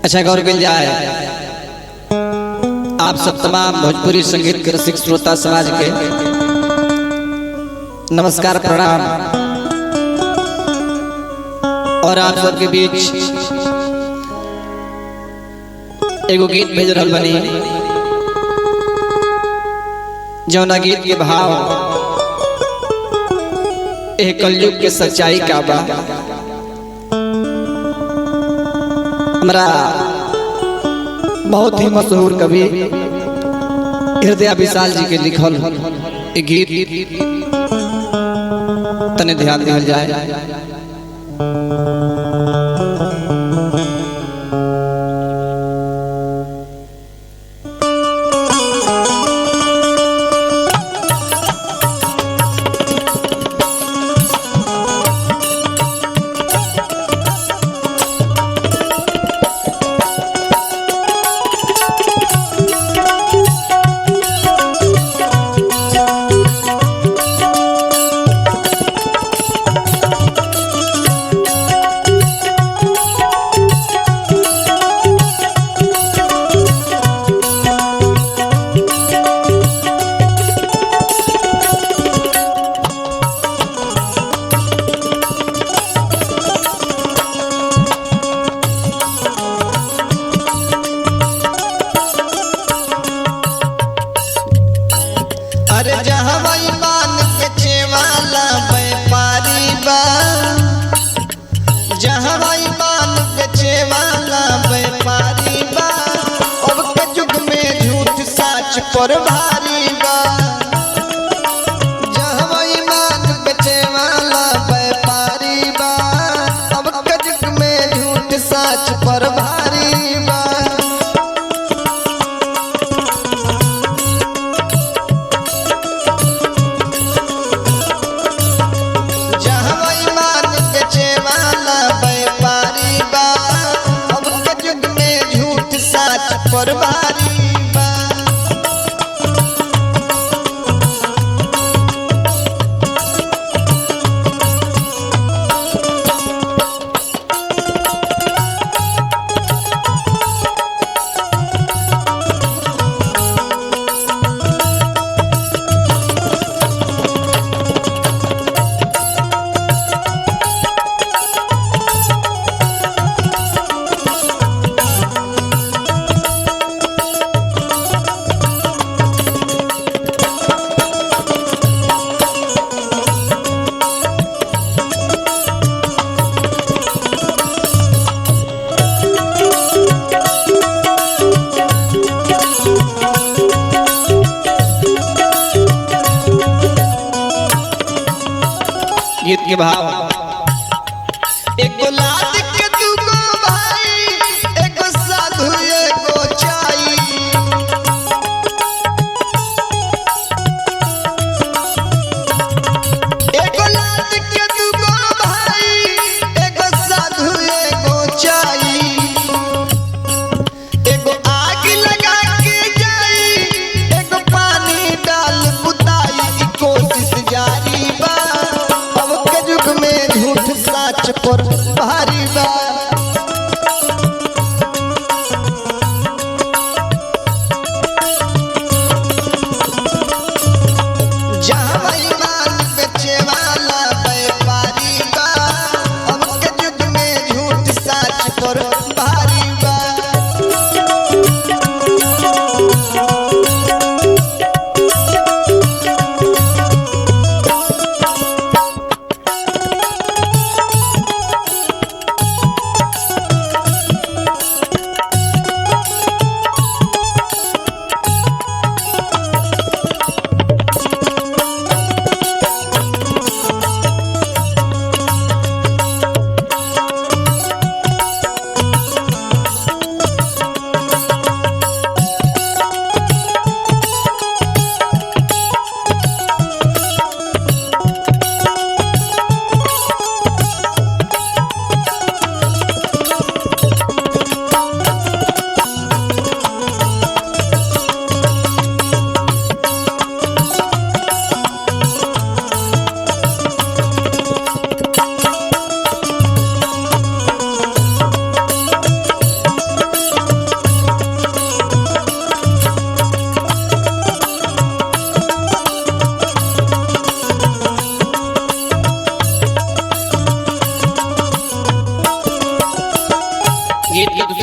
अच्छा गौर मिल जाए आप सब तमाम भोजपुरी संगीत के रसिक श्रोता समाज के नमस्कार प्रणाम। और आप सबके बीच एगो गीत भेज रहा बनी जौना गीत के भाव एक कलयुग के सच्चाई का बा। हमारा बहुत ही मशहूर कवि हृदय विशाल जी के लिखल गीत तने ध्यान दिया जाए। अरे जहाँ ईमान बेचे वाला व्यापारी बा, जहाँ ईमान बेचे वाला व्यापारी बा, अब के युग में झूठ सच पर भारी बा। जहाँ ईमान बेचे वाला व्यापारी बा, अब के युग में झूठ सच पर भारी बा। पर भारी बा। गीत के भाव एगो लाद के दूगो भाई, एगो साधु एगो चाई। एगो लाद के दूगो भाई, एगो साधु एगो चाई। एगो आग लगा के जाई, एगो पानी डाल बुताई, की कोशिश जारी बा। झूठ सच पर भारी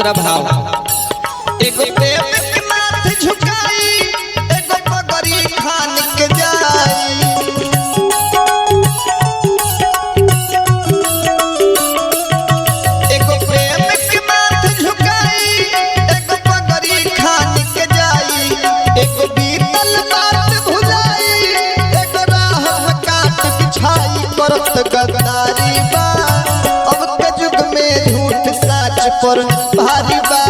दूसरा भाव एगो प्रेम के माथ झुकाई एगो पगड़ी खान के जाई एगो प्रेम के माथ झुकाई एगो पगड़ी खान के जाई एगो बीतल बात भुलाई एगो राह में काट बिछाई करत गद्दारी बा अब के युग में झूठ सच पर भारी बा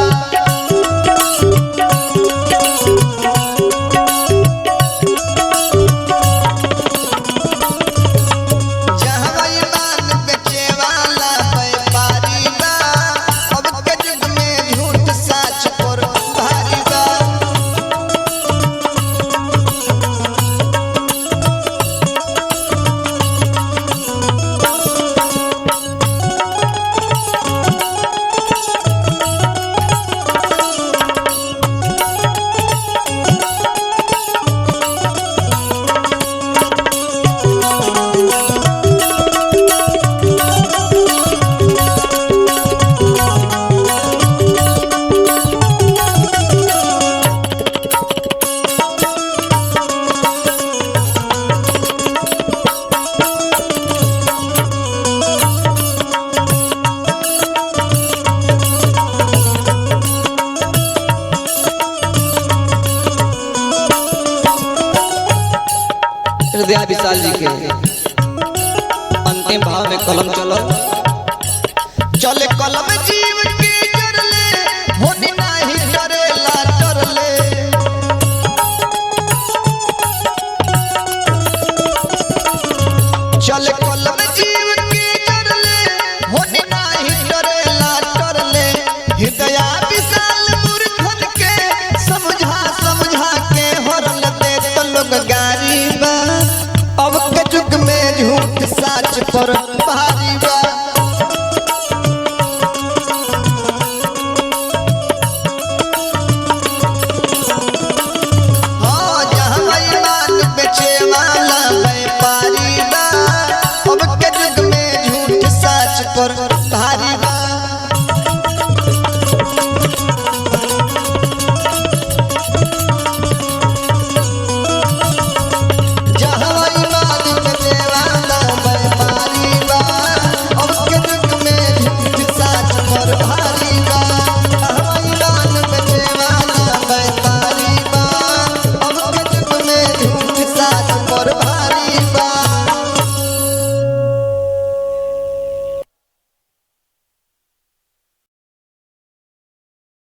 हृदय विशाल जी के अंतिम भाव में कलम चलो चले कलम जीव